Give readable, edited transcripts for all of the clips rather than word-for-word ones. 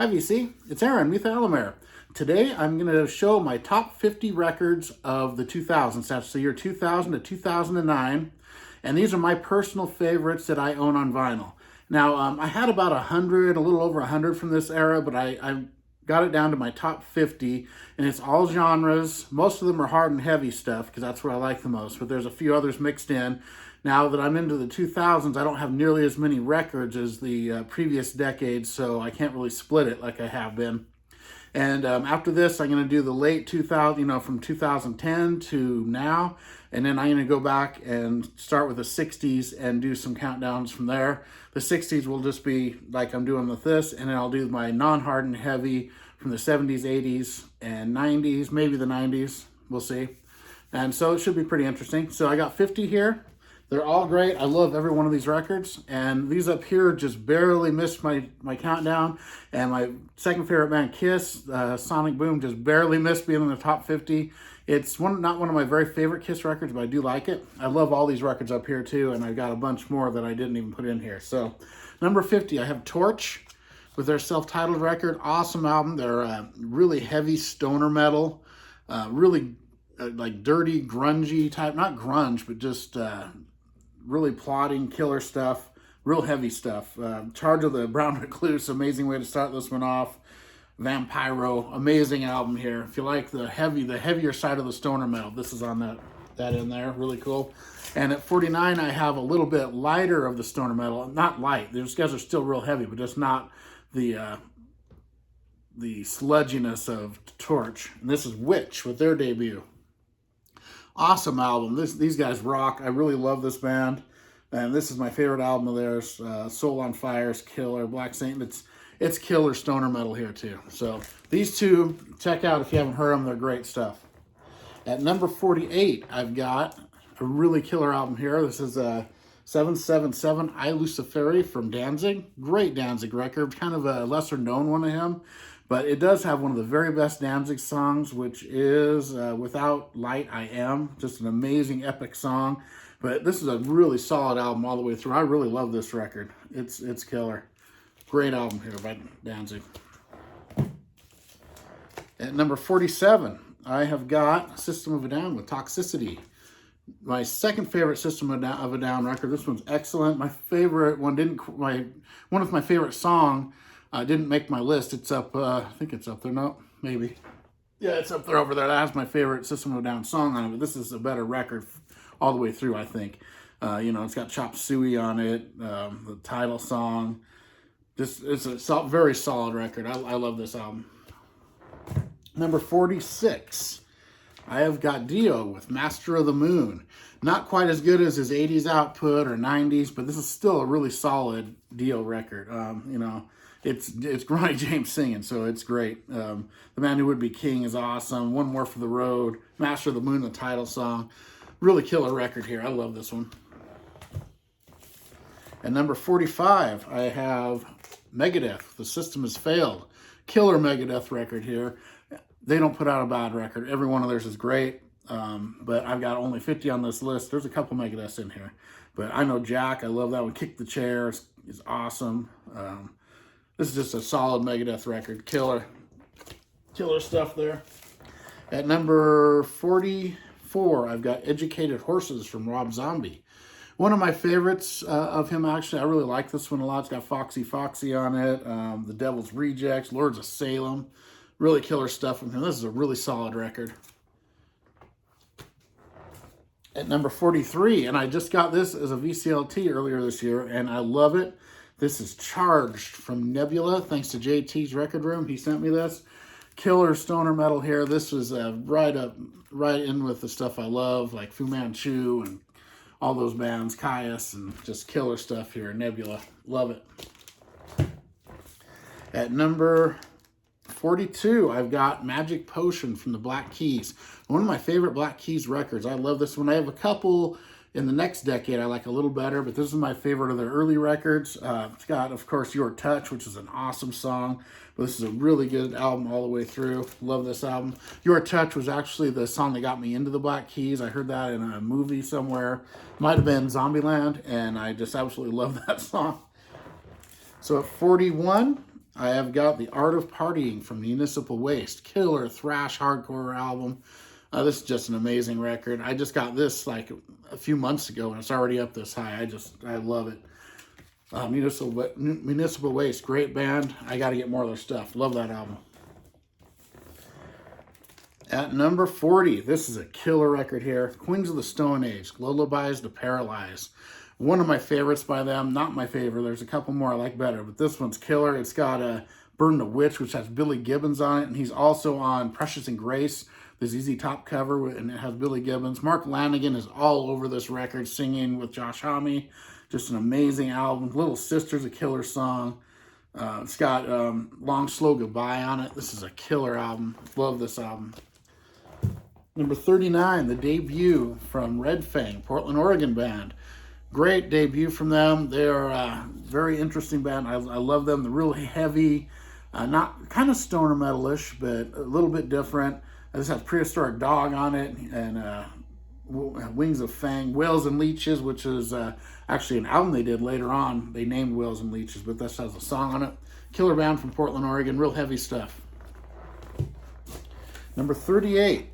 Hi VC, it's Aaron Methalamer. Today I'm going to show my top 50 records of the 2000s. That's the year 2000 to 2009. And these are my personal favorites that I own on vinyl. Now, I had about 100, a little over 100 from this era, but I got it down to my top 50, and it's all genres. Most of them are hard and heavy stuff because that's what I like the most, but there's a few others mixed in. Now that I'm into the 2000s, I don't have nearly as many records as the previous decades, so I can't really split it like I have been. And after this, I'm going to do the late 2000, from 2010 to now. And then I'm going to go back and start with the 60s and do some countdowns from there. The 60s will just be like I'm doing with this. And then I'll do my non-hard and heavy from the 70s, 80s, and 90s, maybe the 90s. We'll see. And so it should be pretty interesting. So I got 50 here. They're all great. I love every one of these records. And these up here just barely missed my countdown. And my second favorite band, Kiss, Sonic Boom, just barely missed being in the top 50. It's not one of my very favorite Kiss records, but I do like it. I love all these records up here too, and I've got a bunch more that I didn't even put in here. So number 50, I have Torch with their self-titled record. Awesome album. They're really heavy stoner metal, really like dirty, grungy type, not grunge, but just really plotting, killer stuff, real heavy stuff. Charge of the Brown Recluse, amazing way to start this one off. Vampiro, amazing album here. If you like the heavier side of the stoner metal, this is on that in there, really cool. And at 49, I have a little bit lighter of the stoner metal. Not light, these guys are still real heavy, but just not the sludginess of Torch. And this is Witch with their debut. Awesome album. These guys rock. I really love this band. And this is my favorite album of theirs. Soul on Fire is killer. Black Saint, it's killer stoner metal here too. So these two, check out if you haven't heard them. They're great stuff. At number 48, I've got a really killer album here. This is 777 I Luciferi from Danzig. Great Danzig record. Kind of a lesser known one of him. But it does have one of the very best Danzig songs, which is Without Light I Am. Just an amazing, epic song. But this is a really solid album all the way through. I really love this record. It's killer. Great album here by Danzig. At number 47, I have got System of a Down with Toxicity. My second favorite System of a Down record. This one's excellent. My favorite one one of my favorite song didn't make my list. It's up, I think it's up there. No, maybe. Yeah, it's up there over there. That has my favorite System of a Down song on it, but this is a better record all the way through, I think. It's got Chop Suey on it, the title song. It's a very solid record. I love this album. Number 46, I have got Dio with Master of the Moon. Not quite as good as his 80s output or 90s, but this is still a really solid Dio record. It's Ronnie James singing, so it's great. The Man Who Would Be King is awesome. One More for the Road. Master of the Moon, the title song. Really killer record here. I love this one. At number 45, I have Megadeth, The System Has Failed. Killer Megadeth record here. They don't put out a bad record. Every one of theirs is great, but I've got only 50 on this list. There's a couple Megadeths in here. But I know Jack, I love that one. Kick the Chair is awesome. This is just a solid Megadeth record. Killer stuff there. At number 44, I've got Educated Horses from Rob Zombie. One of my favorites of him, actually. I really like this one a lot. It's got Foxy Foxy on it, The Devil's Rejects, Lords of Salem. Really killer stuff from him. This is a really solid record. At number 43, and I just got this as a VCLT earlier this year, and I love it. This is Charged from Nebula, thanks to JT's Record Room. He sent me this. Killer stoner metal here. This was right in with the stuff I love, like Fu Manchu and all those bands, Caius, and just killer stuff here. Nebula, love it. At number 42, I've got Magic Potion from the Black Keys. One of my favorite Black Keys records. I love this one. I have a couple in the next decade I like a little better, but this is my favorite of their early records. It's got, of course, Your Touch, which is an awesome song. But this is a really good album all the way through. Love this album. Your Touch was actually the song that got me into the Black Keys. I heard that in a movie somewhere. Might have been Zombieland, and I just absolutely love that song. So at 41, I have got The Art of Partying from Municipal Waste. Killer thrash hardcore album. This is just an amazing record. I just got this like a few months ago, and it's already up this high. I love it. Municipal Waste, great band. I got to get more of their stuff. Love that album. At number 40, this is a killer record here. Queens of the Stone Age, Lullabies to Paralyze. One of my favorites by them. Not my favorite. There's a couple more I like better, but this one's killer. It's got Burn the Witch, which has Billy Gibbons on it, and he's also on Precious and Grace, the ZZ Top cover, and it has Billy Gibbons. Mark Lanigan is all over this record, singing with Josh Homme. Just an amazing album. Little Sister's a killer song. It's got Long Slow Goodbye on it. This is a killer album. Love this album. Number 39, the debut from Red Fang, Portland, Oregon band. Great debut from them. They're a very interesting band. I love them. They're really heavy, not kind of stoner metalish, but a little bit different. This has Prehistoric Dog on it, and Wings of Fang, Whales and Leeches, which is actually an album they did later on. They named Whales and Leeches, but this has a song on it. Killer band from Portland, Oregon. Real heavy stuff. Number 38.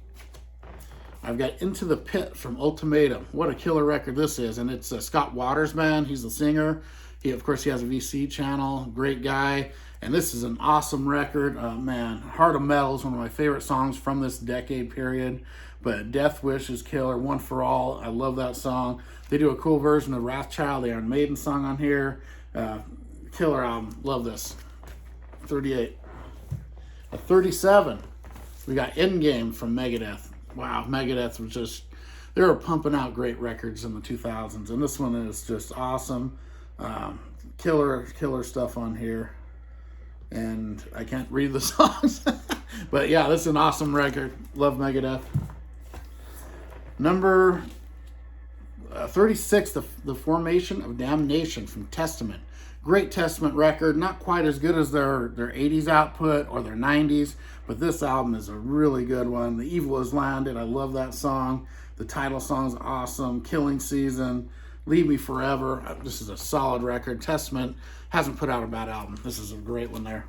I've got Into the Pit from Ultimatum. What a killer record this is. And it's Scott Waters' band. He's the singer. Of course, he has a VC channel. Great guy. And this is an awesome record. Man, Heart of Metal is one of my favorite songs from this decade period. But Death Wish is killer. One for All. I love that song. They do a cool version of Wrathchild, the Iron Maiden song on here. Killer album. Love this. 38. At 37, we got Endgame from Megadeth. Wow, Megadeth was just, they were pumping out great records in the 2000s, and this one is just awesome. Killer stuff on here. And I can't read the songs, but yeah, this is an awesome record. Love Megadeth. Number 36, the Formation of Damnation from Testament. Great Testament record, not quite as good as their 80s output or their 90s, but this album is a really good one. The Evil Has Landed, I love that song. The title song's awesome. Killing Season, Leave Me Forever. This is a solid record. Testament hasn't put out a bad album. This is a great one there.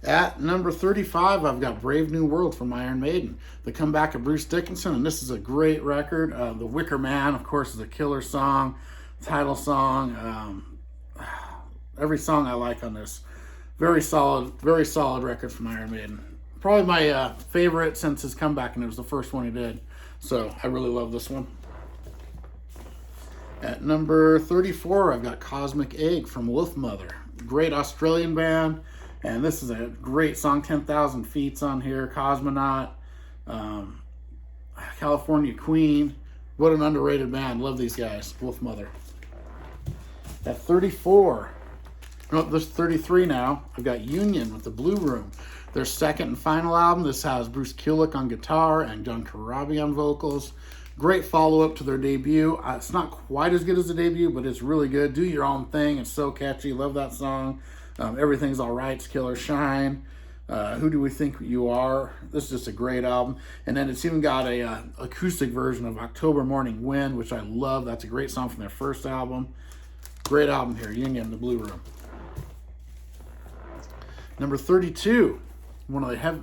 At number 35, I've got Brave New World from Iron Maiden. The comeback of Bruce Dickinson, and this is a great record. The Wicker Man, of course, is a killer song. Title song. Every song I like on this. Very solid record from Iron Maiden. Probably my favorite since his comeback, and it was the first one he did. So I really love this one. At number 34, I've got Cosmic Egg from Wolfmother. Great Australian band. And this is a great song, 10,000 Feet's on here. Cosmonaut. California Queen. What an underrated band. Love these guys. Wolfmother. At 34, no, there's 33 now. I've got Union with the Blue Room. Their second and final album. This has Bruce Kulick on guitar and John Corabi on vocals. Great follow-up to their debut. It's not quite as good as the debut, but it's really good. Do Your Own Thing. It's so catchy. Love that song. Everything's Alright. It's killer. Shine. Who Do We Think You Are? This is just a great album. And then it's even got a acoustic version of October Morning Wind, which I love. That's a great song from their first album. Great album here, Union, the Blue Room. Number 32,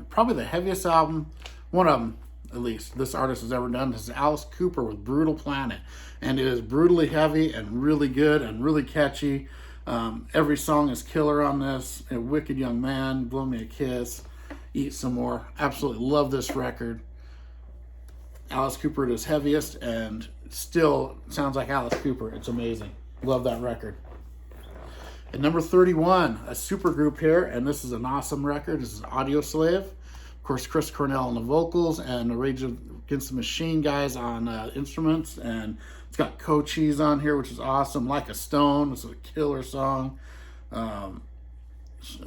probably the heaviest album, one of them at least, this artist has ever done. This is Alice Cooper with Brutal Planet. And it is brutally heavy and really good and really catchy. Every song is killer on this. A Wicked Young Man, Blow Me a Kiss, Eat Some More. Absolutely love this record. Alice Cooper at his heaviest, and still sounds like Alice Cooper. It's amazing. Love that record. At number 31, a super group here, and this is an awesome record. This is Audio Slave. Of course, Chris Cornell on the vocals, and the Rage Against the Machine guys on instruments, and it's got Cochise on here, which is awesome. Like a Stone, it's a killer song.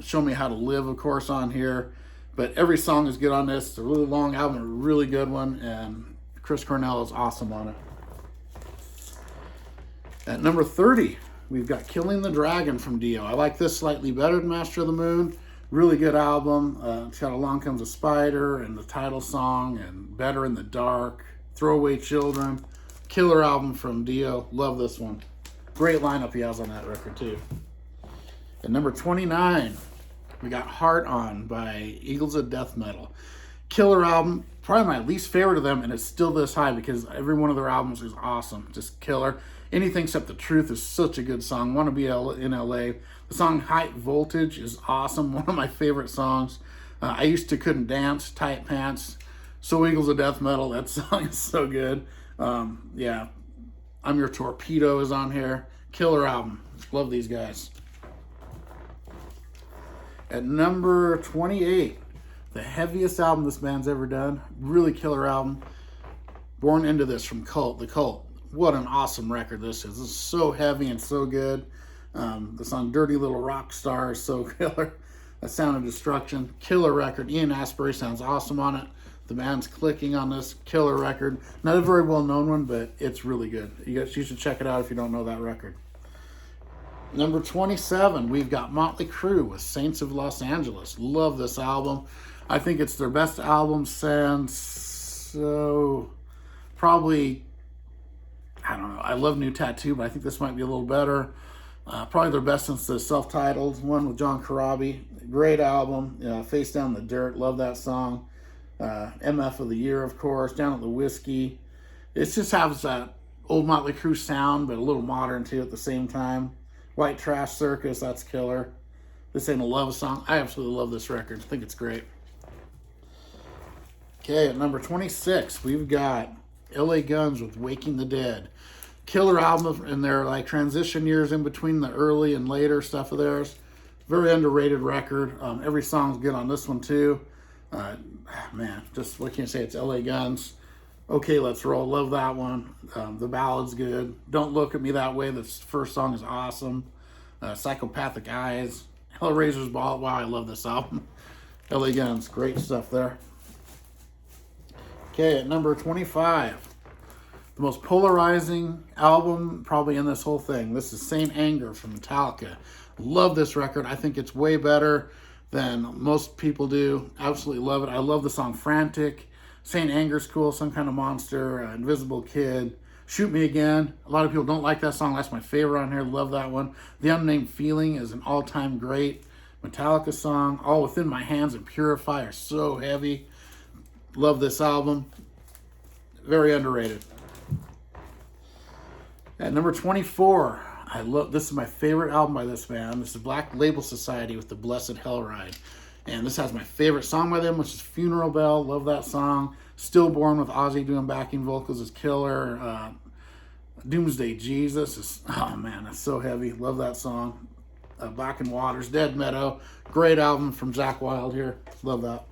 Show Me How to Live, of course, on here. But every song is good on this. It's a really long album, a really good one, and Chris Cornell is awesome on it. At number 30, we've got Killing the Dragon from Dio. I like this slightly better than Master of the Moon. Really good album. It's got Along Comes a Spider and the title song and Better in the Dark, Throwaway Children. Killer album from Dio. Love this one. Great lineup he has on that record too. At number 29, we got Heart On by Eagles of Death Metal. Killer album, probably my least favorite of them, and it's still this high because every one of their albums is awesome, just killer. Anything Except the Truth is such a good song. Want to Be in LA. The song High Voltage is awesome, one of my favorite songs. I Used to Couldn't Dance, Tight Pants. So Eagles of Death Metal, that song is so good. Yeah, I'm Your Torpedo is on here. Killer album. Love these guys. At number 28, the heaviest album this band's ever done. Really killer album. Born Into This from Cult, The Cult. What an awesome record this is. This is so heavy and so good. The song Dirty Little Rock Star is so killer. A Sound of Destruction. Killer record. Ian Astbury sounds awesome on it. The band's clicking on this. Killer record. Not a very well-known one, but it's really good. You should check it out if you don't know that record. Number 27, we've got Motley Crue with Saints of Los Angeles. Love this album. I think it's their best album since, probably, I don't know. I love New Tattoo, but I think this might be a little better. Probably their best since the self-titled one with John Corabi. Great album. Face Down the Dirt. Love that song. MF of the Year, of course. Down at the Whiskey. It just has that old Motley Crue sound, but a little modern too at the same time. White Trash Circus, that's killer. This Ain't a Love Song. I absolutely love this record. I think it's great. Okay, at number 26, we've got LA Guns with Waking the Dead. Killer album in their like transition years in between the early and later stuff of theirs. Very underrated record. Every song's good on this one too. Man, just what can you say? It's LA Guns. Okay, Let's Roll. Love that one. The ballad's good. Don't Look at Me That Way. The first song is awesome. Psychopathic Eyes. Hellraiser's Ball. Wow, I love this album. LA Guns. Great stuff there. Okay, at number 25. The most polarizing album probably in this whole thing. This is Saint Anger from Metallica. Love this record. I think it's way better than most people do. Absolutely love it. I love the song Frantic. Saint Anger's cool. Some Kind of Monster. Invisible Kid. Shoot Me Again. A lot of people don't like that song. That's my favorite on here. Love that one. The Unnamed Feeling is an all-time great Metallica song. All Within My Hands and Purify are so heavy. Love this album. Very underrated. At number 24, this is my favorite album by this band. This is Black Label Society with The Blessed Hell Ride. And this has my favorite song by them, which is Funeral Bell. Love that song. Stillborn with Ozzy doing backing vocals is killer. Doomsday Jesus is, oh man, that's so heavy. Love that song. Back in Waters, Dead Meadow. Great album from Zakk Wylde here. Love that.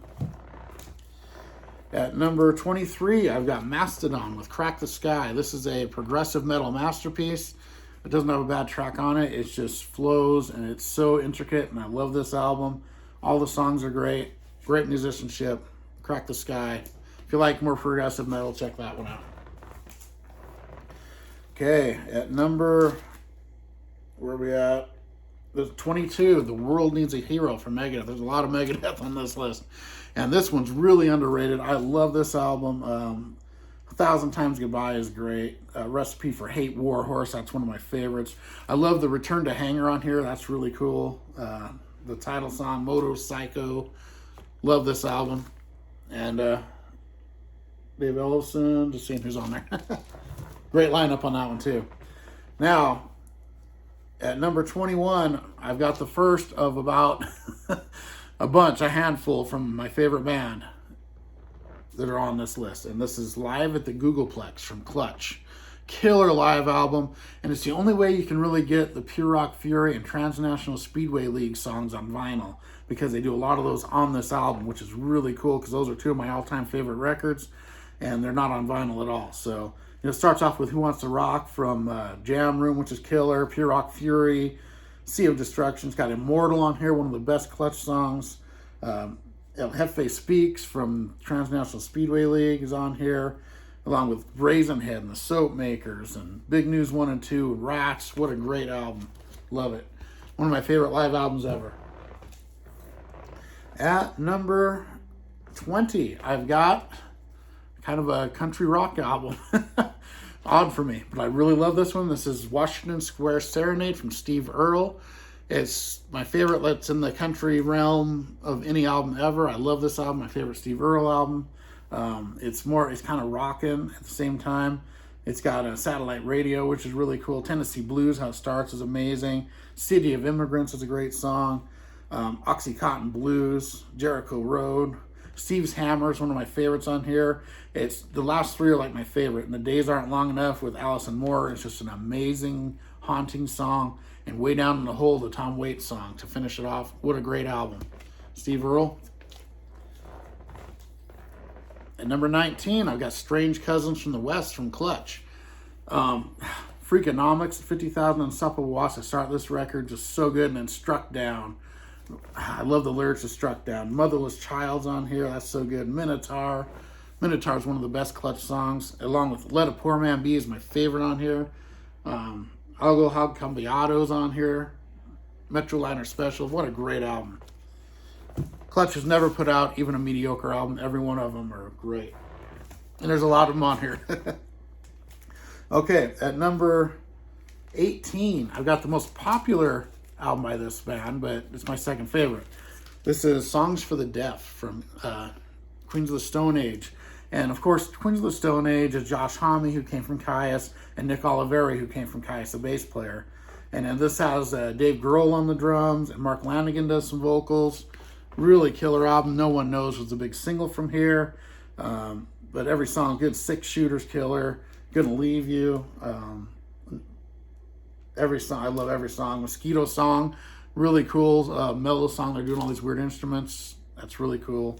At number 23, I've got Mastodon with Crack the Sky. This is a progressive metal masterpiece. It doesn't have a bad track on it. It just flows, and it's so intricate, and I love this album. All the songs are great. Great musicianship. Crack the Sky. If you like more progressive metal, check that one out. Okay, at number, where are we at? There's 22, The World Needs a Hero from Megadeth. There's a lot of Megadeth on this list. And this one's really underrated. I love this album. 1,000 Times Goodbye is great. Recipe for Hate, War Horse, that's one of my favorites. I love the Return to Hanger on here. That's really cool. The title song, Moto Psycho. Love this album. And Dave Ellefson, just seeing who's on there. Great lineup on that one too. Now, at number 21, I've got the first of about a handful from my favorite band that are on this list. And this is Live at the Googleplex from Clutch. Killer live album. And it's the only way you can really get the Pure Rock Fury and Transnational Speedway League songs on vinyl, because they do a lot of those on this album, which is really cool because those are two of my all-time favorite records, and they're not on vinyl at all. So it starts off with Who Wants to Rock from Jam Room, which is killer. Pure Rock Fury. Sea of Destruction. It's got Immortal on here, one of the best Clutch songs. El Jefe Speaks from Transnational Speedway League is on here, along with Brazen Head and the Soap Makers and Big News 1 and 2, Rats. What a great album. Love it. One of my favorite live albums ever. At number 20, I've got kind of a country rock album. Odd for me, but I really love this one. This is Washington Square Serenade from Steve Earle. It's my favorite that's in the country realm of any album ever. I love this album, my favorite Steve Earle album. It's kind of rocking at the same time. It's got a satellite radio, which is really cool. Tennessee Blues, how it starts, is amazing. City of Immigrants is a great song. Oxycontin Blues, Jericho Road. Steve's Hammer is one of my favorites on here. It's the last three are like my favorite. And The Days Aren't Long Enough with Allison Moore is just an amazing, haunting song. And Way Down in the Hole, the Tom Waits song to finish it off. What a great album. Steve Earle. At number 19, I've got Strange Cousins from the West from Clutch. Freakonomics, 50,000 Unstoppable Watts to start this record, just so good. And then Struck Down. I love the lyrics of Struck Down. Motherless Child's on here, that's so good. Minotaur. Minotaur is one of the best Clutch songs, along with Let a Poor Man Be is my favorite on here. I'll Go How Cambiato's on here. Metroliner Special, what a great album. Clutch has never put out even a mediocre album. Every one of them are great. And there's a lot of them on here. Okay, at number 18, I've got the most popular album by this band, but it's my second favorite. This is Songs for the Deaf from Queens of the Stone Age. And of course, Queens of the Stone Age is Josh Homme, who came from Caius, and Nick Oliveri, who came from Caius, the bass player. And then this has Dave Grohl on the drums, and Mark Lanigan does some vocals. Really killer album. No One Knows was a big single from here. But every song good. Six Shooters killer. Gonna Leave You. Every song, I love every song. Mosquito Song, really cool. Mellow song, they're doing all these weird instruments. That's really cool.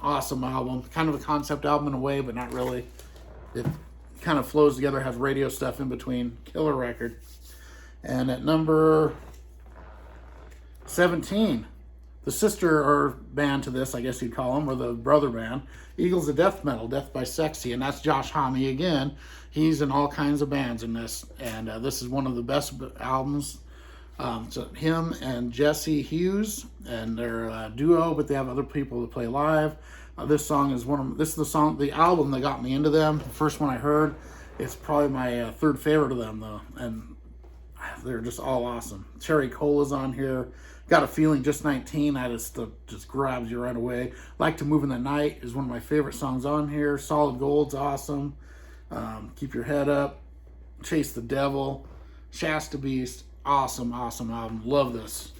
Awesome album. Kind of a concept album in a way, but not really. It kind of flows together, has radio stuff in between. Killer record. And at number 17, the sister or band to this, I guess you'd call them, or the brother band, Eagles of Death Metal, Death by Sexy, and that's Josh Homme again. He's in all kinds of bands in this, and this is one of the best albums. So him and Jesse Hughes, and they're a duo, but they have other people that play live. This is the album that got me into them. The first one I heard. It's probably my third favorite of them though, and they're just all awesome. Cherry Cola's on here. Got a Feeling, Just 19, that just grabs you right away. Like to Move in the Night is one of my favorite songs on here. Solid Gold's awesome. Keep Your Head Up. Chase the Devil. Shasta Beast, awesome album. Love this.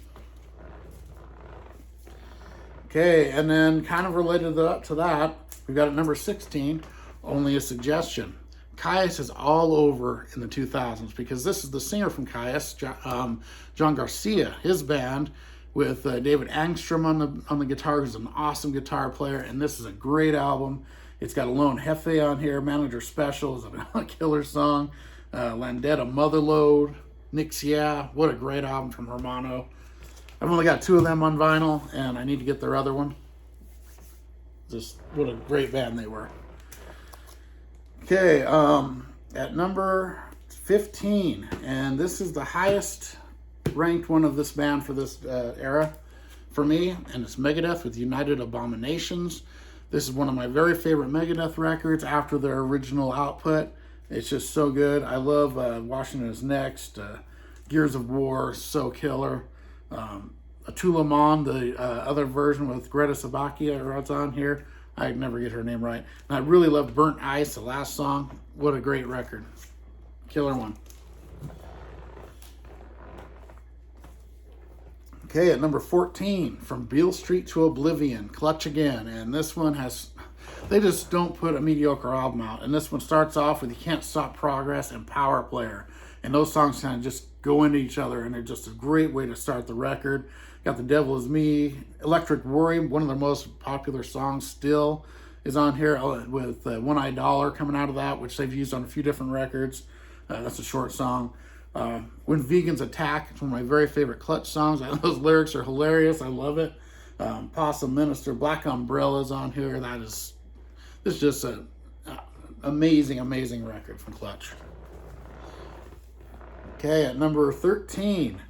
Okay, and then kind of related to that, we've got at number 16, Only a Suggestion. Caius is all over in the 2000s because this is the singer from Caius, John Garcia, his band, with David Angstrom on the guitar, who's an awesome guitar player, and this is a great album. It's got Alone Jefe on here, Manager Special is a killer song, Landetta Motherload, Nix Yeah, what a great album from Hermano. I've only got two of them on vinyl, and I need to get their other one. Just what a great band they were. Okay, at number 15, and this is the highest ranked one of this band for this era for me, and it's Megadeth with United Abominations. This is one of my very favorite Megadeth records after their original output. It's just so good. I love Washington Is Next, Gears of War, so killer. Atula Mon, the other version with Greta Sabakia, or what's on here. I never get her name right. And I really love Burnt Ice, the last song. What a great record. Killer one. Okay, at number 14, From Beale Street to Oblivion, Clutch again. And this one they just don't put a mediocre album out. And this one starts off with You Can't Stop Progress and Power Player. And those songs kind of just go into each other, and they're just a great way to start the record. Got The Devil Is Me, Electric Worry, one of their most popular songs still, is on here with One Eye Dollar coming out of that, which they've used on a few different records. That's a short song. When Vegans Attack, it's one of my very favorite Clutch songs. Those lyrics are hilarious. I love it. Possum Minister, Black Umbrella's on here. This is just an amazing record from Clutch. Okay, at number 13,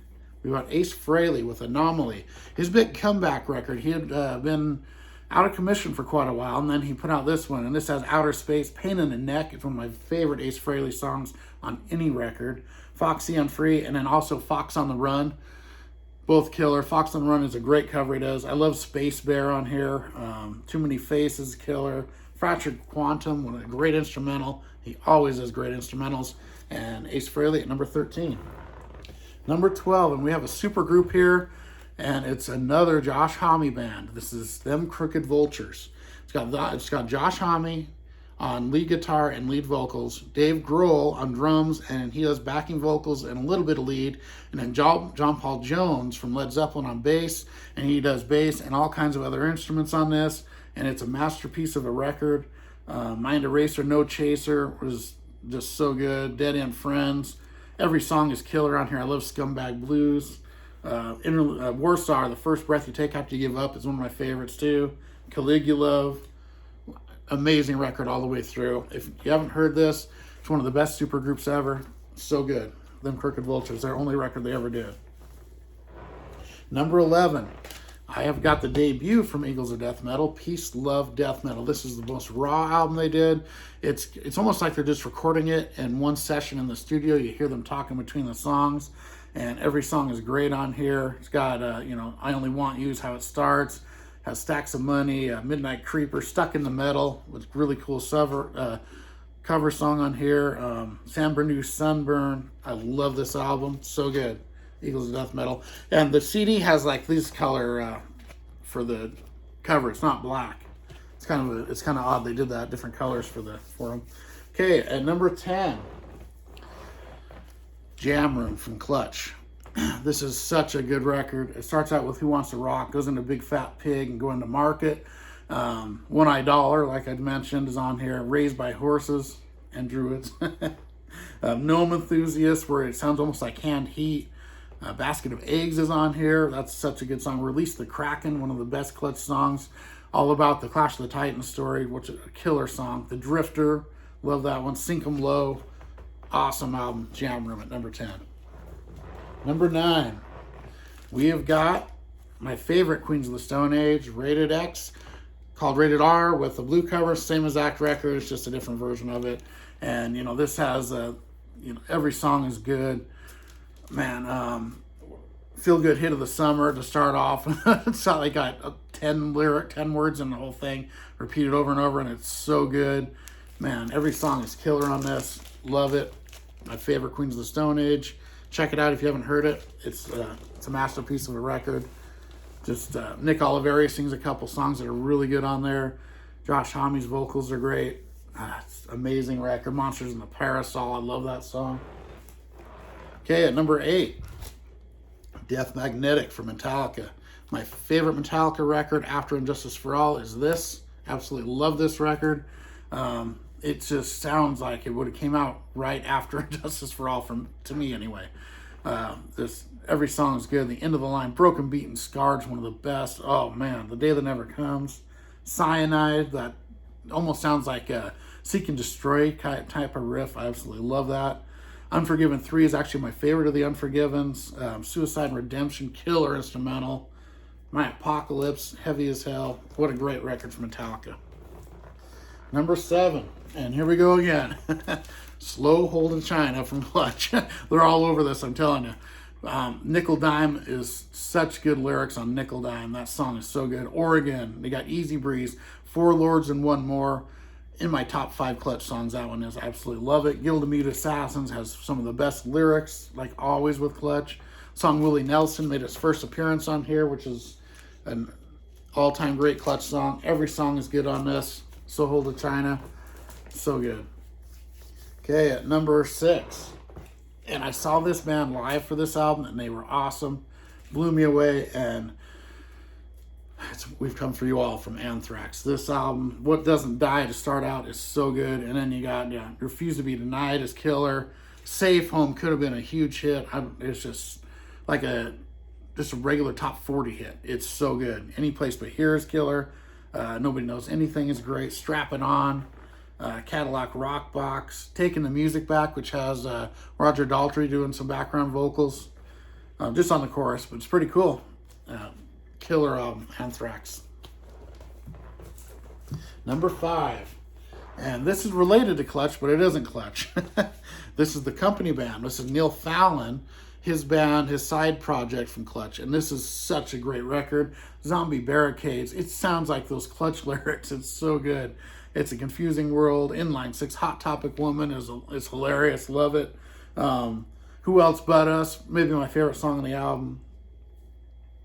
we got Ace Frehley with Anomaly. His big comeback record. He had been out of commission for quite a while, and then he put out this one, and this has Outer Space, Pain in the Neck. It's one of my favorite Ace Frehley songs on any record. Foxy on Free, and then also Fox on the Run. Both killer. Fox on the Run is a great cover he does. I love Space Bear on here. Too Many Faces, killer. Fractured Quantum, what a great instrumental. He always does great instrumentals. And Ace Frehley at number 13. Number 12, and we have a super group here, and it's another Josh Homme band. This is Them Crooked Vultures. It's got Josh Homme on lead guitar and lead vocals, Dave Grohl on drums, and he does backing vocals and a little bit of lead, and then John Paul Jones from Led Zeppelin on bass, and he does bass and all kinds of other instruments on this, and it's a masterpiece of a record. Mind Eraser, No Chaser was just so good. Dead End Friends. Every song is killer on here. I love Scumbag Blues. Warsaw, The First Breath You Take After You Give Up is one of my favorites too. Caligula. Amazing record all the way through. If you haven't heard this, it's one of the best super groups ever. So good. Them Crooked Vultures, their only record they ever did. Number 11, I have got the debut from Eagles of Death Metal, Peace, Love, Death Metal. This is the most raw album they did. It's almost like they're just recording it in one session in the studio. You hear them talking between the songs, and every song is great on here. It's got, I Only Want You is how it starts. Has Stacks of Money, Midnight Creeper, Stuck in the Metal, with really cool cover song on here. San Bernardino Sunburn. I love this album. So good. Eagles of Death Metal. And the CD has like this color for the cover. It's not black. It's kind of odd. They did that, different colors for them. Okay, at number 10, Jam Room from Clutch. This is such a good record. It starts out with Who Wants to Rock, goes into Big Fat Pig and Going to Market. One Eye Dollar, like I'd mentioned, is on here. Raised by Horses and Druids. Gnome Enthusiast, where it sounds almost like Canned Heat. Basket of Eggs is on here. That's such a good song. Release the Kraken, one of the best Clutch songs. All about the Clash of the Titans story, which is a killer song. The Drifter, love that one. Sink 'em Low, awesome album. Jam Room at number 10. Number 9, we have got my favorite Queens of the Stone Age, Rated X, called Rated R with the blue cover, same exact record, it's just a different version of it. And, this has, every song is good. Man, Feel Good Hit of the Summer to start off. It's not like got 10 words in the whole thing, repeated over and over, and it's so good. Man, every song is killer on this. Love it. My favorite Queens of the Stone Age. Check it out if you haven't heard it. It's a masterpiece of a record. Just Nick Oliveri sings a couple songs that are really good on there. Josh Homme's vocals are great. It's an amazing record. Monsters in the Parasol. I love that song. Okay, at number 8, Death Magnetic from Metallica. My favorite Metallica record after Injustice for All is this. Absolutely love this record. It just sounds like it would have came out right after Injustice for All, to me anyway. Every song is good. The End of the Line, Broken, Beaten, Scarred is one of the best. Oh man, The Day That Never Comes. Cyanide, that almost sounds like a Seek and Destroy type of riff. I absolutely love that. Unforgiven 3 is actually my favorite of the Unforgivens. Suicide and Redemption, killer instrumental. My Apocalypse, heavy as hell. What a great record from Metallica. Number 7, and here we go again. Slow Holding China from Clutch. They're all over this, I'm telling you. Nickel Dime is such good lyrics on Nickel Dime. That song is so good. Oregon, they got Easy Breeze, Four Lords and One More. In my top 5 Clutch songs, that one is. I absolutely love it. Guild of Mute Assassins has some of the best lyrics, like always with Clutch. Song Willie Nelson made its first appearance on here, which is an all-time great Clutch song. Every song is good on this. So Hold to China, so good. Okay, at number 6, and I saw this band live for this album, and they were awesome. Blew me away, and We've Come For You All from Anthrax. This album, What Doesn't Die to start out, is so good. And then you got Refuse to Be Denied is killer. Safe Home could have been a huge hit. It's just like a regular top 40 hit. It's so good. Any Place But Here is killer. Nobody Knows Anything is great. Strap It On. Cadillac Rock Box. Taking the Music Back, which has Roger Daltrey doing some background vocals. Just on the chorus, but it's pretty cool. Killer album, Anthrax. Number 5, and this is related to Clutch, but it isn't Clutch. This is the company band. This is Neil Fallon. his band, his side project from Clutch. And this is such a great record. Zombie Barricades. It sounds like those Clutch lyrics. It's so good. It's a confusing world. Inline Six, Hot Topic Woman is hilarious. Love it. Who Else But Us? Maybe my favorite song on the album.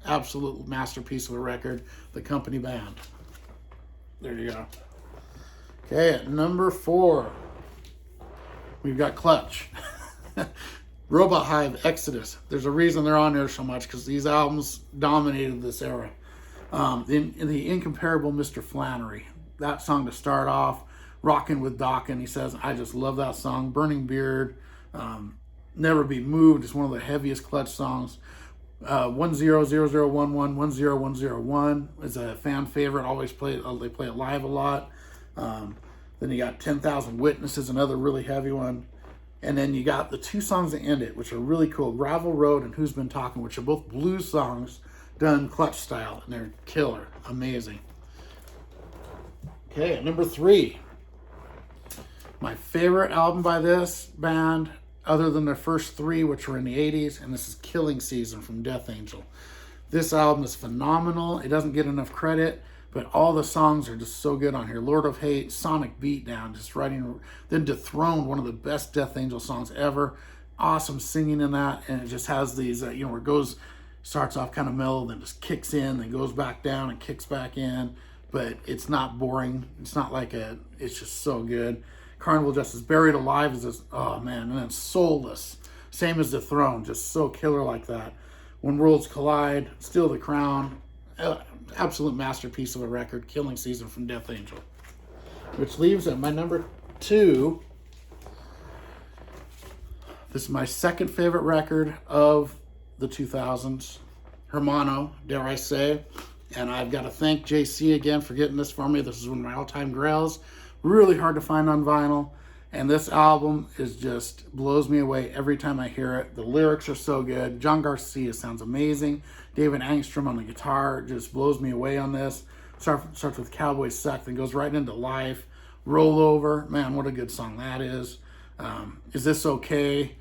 Absolute masterpiece of a record. The Company Band. There you go. Okay, at number 4, we've got Clutch. Robot Hive, Exodus. There's a reason they're on there so much, because these albums dominated this era. The incomparable Mr. Flannery. That song to start off, Rockin' with Dawkins. He says, I just love that song. Burning Beard, Never Be Moved is one of the heaviest Clutch songs. 100011 10101 is a fan favorite. Always play it. They play it live a lot. Then you got 10,000 Witnesses, another really heavy one. And then you got the 2 songs that end it, which are really cool. Gravel Road and Who's Been Talking, which are both blues songs done Clutch style. And they're killer. Amazing. Okay, at number 3. My favorite album by this band, other than their first 3, which were in the 80s, and this is Killing Season from Death Angel. This album is phenomenal. It doesn't get enough credit, but all the songs are just so good on here. Lord of Hate, Sonic Beatdown, just writing, then Dethroned, one of the best Death Angel songs ever. Awesome singing in that, and it just has these, where it goes, starts off kind of mellow, then just kicks in, then goes back down and kicks back in, but it's not boring. It's not like it's just so good. Carnival Justice, Buried Alive is just, oh man, and then Soulless, same as Dethroned, just so killer like that. When Worlds Collide, Steal the Crown, absolute masterpiece of a record, Killing Season from Death Angel. Which leaves at my number 2. This is my second favorite record of the 2000s, Hermano, dare I say. And I've got to thank JC again for getting this for me. This is one of my all-time grails. Really hard to find on vinyl. And this album just blows me away every time I hear it. The lyrics are so good. John Garcia sounds amazing. David Angstrom on the guitar just blows me away on this. Starts with Cowboys Suck, then goes right into Life. Roll Over. Man, what a good song that is. Is This Okay?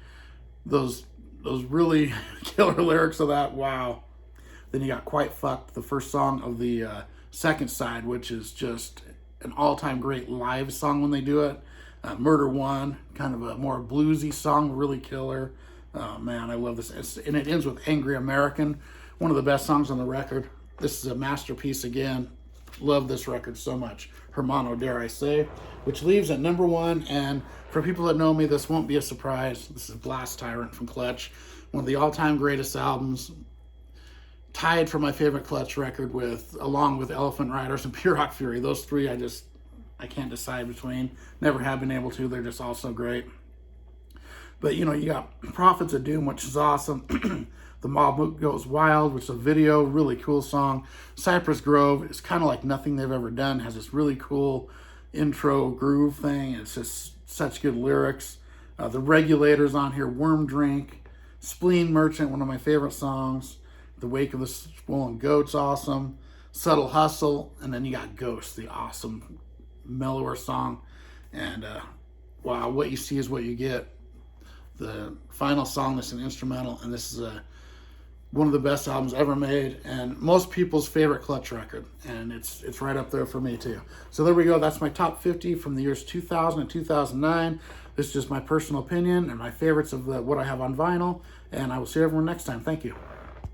Those really killer lyrics of that. Wow. Then you got Quite Fucked, the first song of the second side, which is just an all-time great live song when they do it. Murder One, kind of a more bluesy song, really killer. Man, I love this. And it ends with Angry American, one of the best songs on the record. This is a masterpiece again. Love this record so much. Hermano, dare I say. Which leaves at number 1, and for people that know me, this won't be a surprise. This is Blast Tyrant from Clutch. One of the all-time greatest albums. Tied for my favorite Clutch record along with Elephant Riders and Pure Rock Fury. Those 3 I can't decide between. Never have been able to. They're just all so great. But, you got Prophets of Doom, which is awesome. The Mob Goes Wild, which is a video, really cool song. Cypress Grove is kind of like nothing they've ever done. Has this really cool intro groove thing. It's just such good lyrics. The Regulators on here. Worm Drink. Spleen Merchant, one of my favorite songs. The Wake of the Swollen Goat's awesome. Subtle Hustle. And then you got Ghost, the awesome mellower song. And wow, What You See Is What You Get. The final song that's an instrumental. And this is one of the best albums ever made. And most people's favorite Clutch record. And it's right up there for me too. So there we go. That's my top 50 from the years 2000 and 2009. This is just my personal opinion and my favorites of what I have on vinyl. And I will see everyone next time. Thank you.